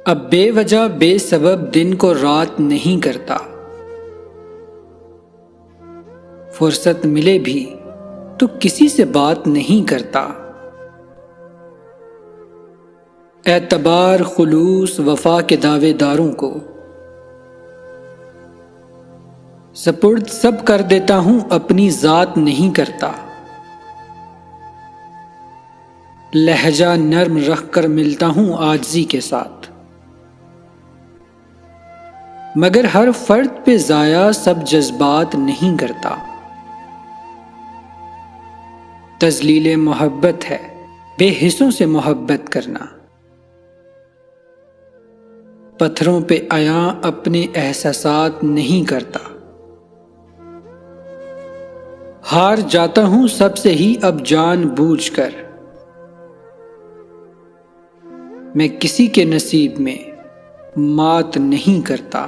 اب بے وجہ بے سبب دن کو رات نہیں کرتا، فرصت ملے بھی تو کسی سے بات نہیں کرتا۔ اعتبار، خلوص، وفا کے دعوے داروں کو سپرد سب کر دیتا ہوں، اپنی ذات نہیں کرتا۔ لہجہ نرم رکھ کر ملتا ہوں عاجزی کے ساتھ، مگر ہر فرد پہ ضائع سب جذبات نہیں کرتا۔ تذلیل محبت ہے بے حسوں سے محبت کرنا، پتھروں پہ عیاں اپنے احساسات نہیں کرتا۔ ہار جاتا ہوں سب سے ہی اب جان بوجھ کر، میں کسی کے نصیب میں مات نہیں کرتا۔